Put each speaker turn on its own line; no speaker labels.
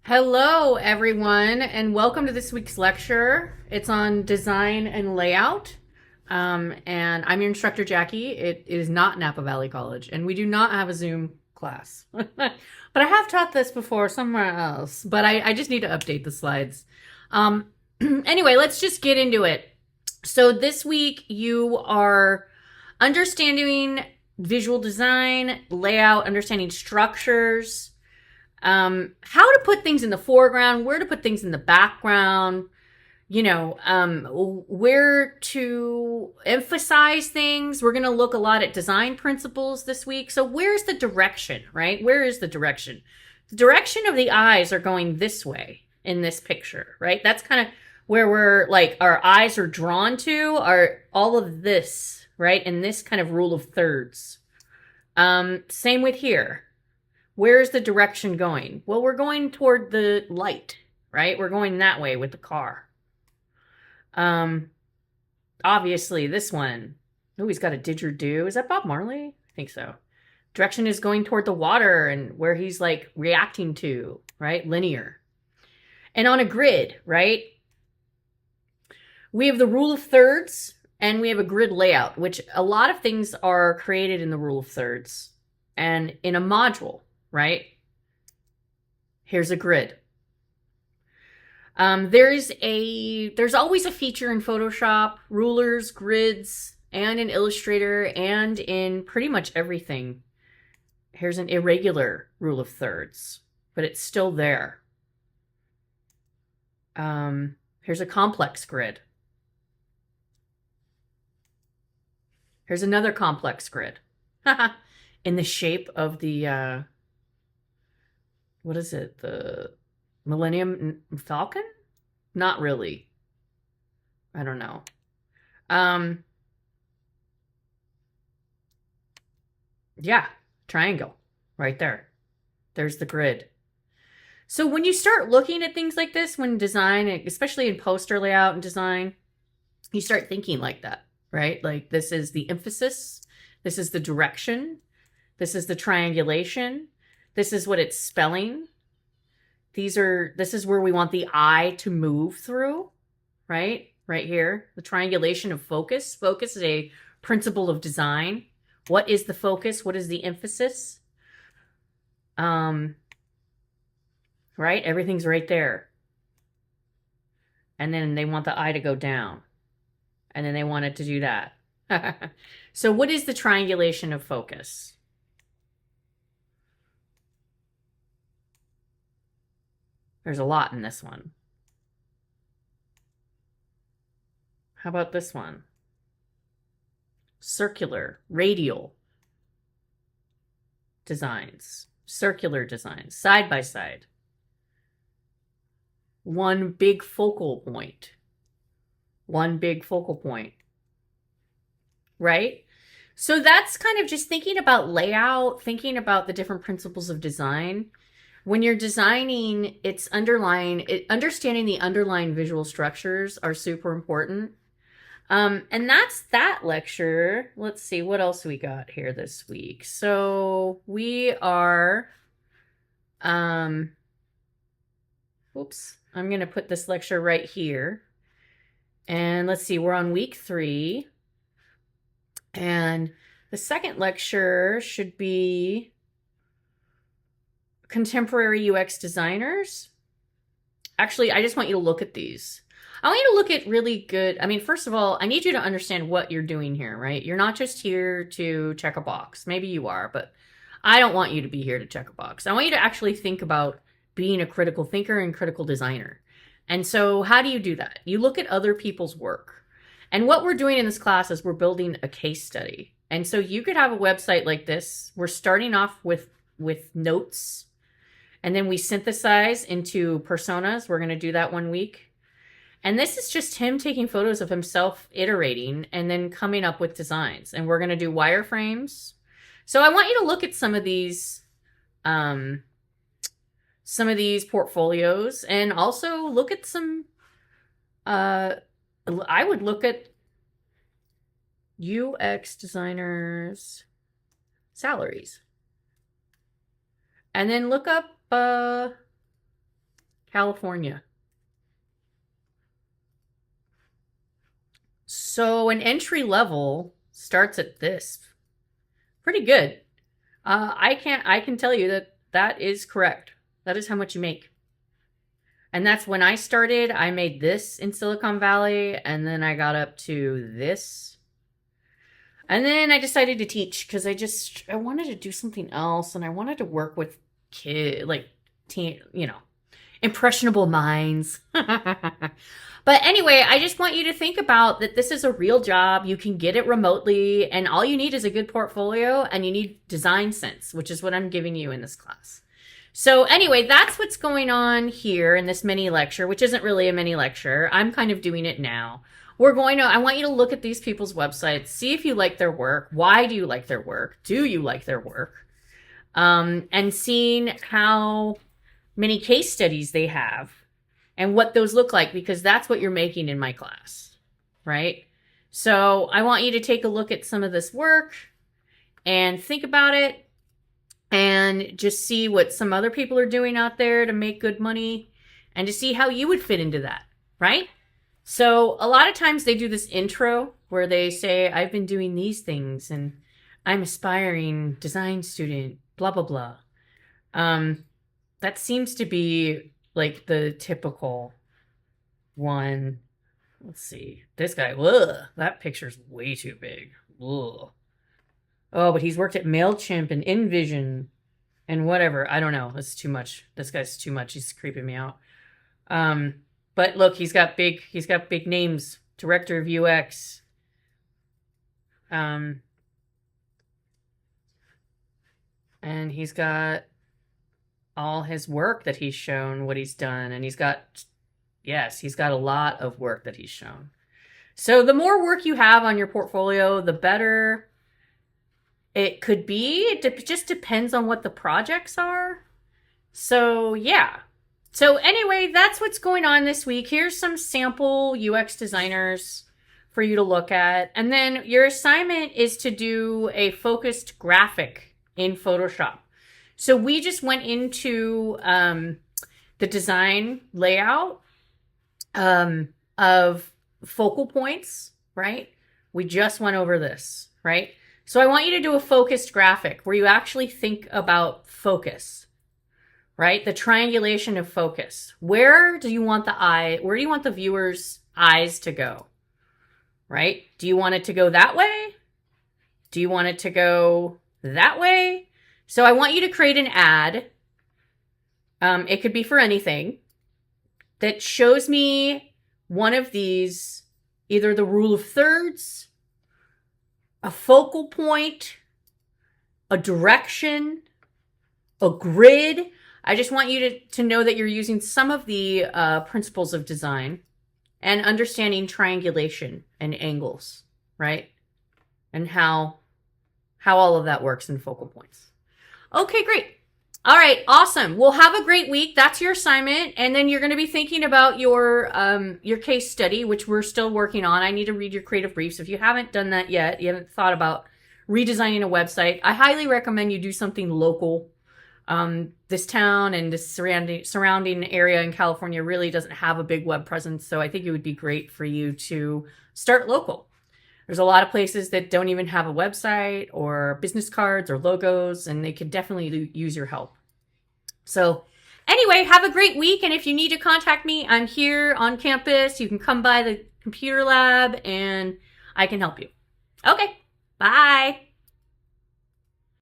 Hello, everyone, and welcome to this week's lecture. It's on design and layout. And I'm your instructor, Jackie. It is not Napa Valley College, and we do not have a Zoom class. But I have taught this before somewhere else, but I just need to update the slides. Anyway, let's just get into it. So this week you are understanding visual design, layout, understanding structures, how to put things in the foreground, where to put things in the background, where to emphasize things. We're going to look a lot at design principles this week. So where's the direction, right? Where is the direction? The direction of the eyes are going this way in this picture, right? That's kind of where we're like, our eyes are drawn to, are all of this, right? And this kind of rule of thirds. Same with here. Where's the direction going? Well, we're going toward the light, right? We're going that way with the car. Obviously this one. Oh, he's got a didgeridoo. Is that Bob Marley? I think so. Direction is going toward the water and where he's like reacting to, right? Linear. And on a grid, right? We have the rule of thirds and we have a grid layout, which a lot of things are created in the rule of thirds and in a module, right? Here's a grid. There's always a feature in Photoshop, rulers, grids, and in Illustrator, and in pretty much everything. Here's an irregular rule of thirds, but it's still there. Here's a complex grid. Here's another complex grid. In the shape of the, what is it? The Millennium Falcon? Not really. I don't know. Yeah, triangle right there. There's the grid. So when you start looking at things like this, when design, especially in poster layout and design, you start thinking like that, right? Like this is the emphasis. This is the direction. This is the triangulation. This is what it's spelling. This is where we want the eye to move through, right? Right here, the triangulation of focus. Focus is a principle of design. What is the focus? What is the emphasis? Right? Everything's right there. And then they want the eye to go down. And then they want it to do that. So what is the triangulation of focus? There's a lot in this one. How about this one? Circular, radial designs, circular designs, side by side. One big focal point. One big focal point. Right? So that's kind of just thinking about layout, thinking about the different principles of design. When you're designing, understanding the underlying visual structures are super important. And that's that lecture. Let's see what else we got here this week. So we are, oops, I'm going to put this lecture right here. And let's see, we're on week 3. And the second lecture should be contemporary UX designers. Actually, I just want you to look at these. I want you to look at really good. I mean, first of all, I need you to understand what you're doing here, right? You're not just here to check a box. Maybe you are, but I don't want you to be here to check a box. I want you to actually think about being a critical thinker and critical designer. And so how do you do that? You look at other people's work. And what we're doing in this class is we're building a case study. And so you could have a website like this. We're starting off with notes. And then we synthesize into personas. We're going to do that one week. And this is just him taking photos of himself iterating and then coming up with designs. And we're going to do wireframes. So I want you to look at some of these portfolios and also look at some, I would look at UX designers' salaries. And then look up California. So an entry level starts at this. Pretty good. I can tell you that that is correct. That is how much you make. And that's when I started. I made this in Silicon Valley, and then I got up to this. And then I decided to teach because I wanted to do something else, and I wanted to work with impressionable minds. But anyway, I just want you to think about that this is a real job. You can get it remotely, and all you need is a good portfolio, and you need design sense, which is what I'm giving you in this class. So anyway, that's what's going on here in this mini lecture, which isn't really a mini lecture. I'm kind of doing it now. I want you to look at these people's websites, see if you like their work. Why do you like their work? Do you like their work? And seeing how many case studies they have and what those look like, because that's what you're making in my class, right? So I want you to take a look at some of this work and think about it and just see what some other people are doing out there to make good money and to see how you would fit into that, right? So a lot of times they do this intro where they say, I've been doing these things and I'm aspiring design student, blah, blah, blah. That seems to be like the typical one. Let's see. This guy, ugh, that picture's way too big. Ugh. Oh, but he's worked at MailChimp and InVision and whatever. I don't know. It's too much. This guy's too much. He's creeping me out. But look, he's got big names. Director of UX. And he's got all his work that he's shown, what he's done. And he's got a lot of work that he's shown. So the more work you have on your portfolio, the better it could be. It just depends on what the projects are. So yeah. So anyway, that's what's going on this week. Here's some sample UX designers for you to look at. And then your assignment is to do a focused graphic in Photoshop. So we just went into the design layout of focal points, right? We just went over this, right? So I want you to do a focused graphic where you actually think about focus, right? The triangulation of focus. Where do you want the viewer's eyes to go, right? Do you want it to go that way? Do you want it to go that way? So I want you to create an ad. It could be for anything that shows me one of these, either the rule of thirds, a focal point, a direction, a grid. I just want you to know that you're using some of the principles of design and understanding triangulation and angles, right? And how all of that works in focal points. Okay, great. All right, awesome. Well, have a great week. That's your assignment. And then you're going to be thinking about your case study, which we're still working on. I need to read your creative briefs. If you haven't done that yet, you haven't thought about redesigning a website, I highly recommend you do something local. This town and the surrounding area in California really doesn't have a big web presence. So I think it would be great for you to start local. There's a lot of places that don't even have a website or business cards or logos, and they could definitely use your help. So anyway, have a great week. And if you need to contact me, I'm here on campus. You can come by the computer lab and I can help you. Okay, bye.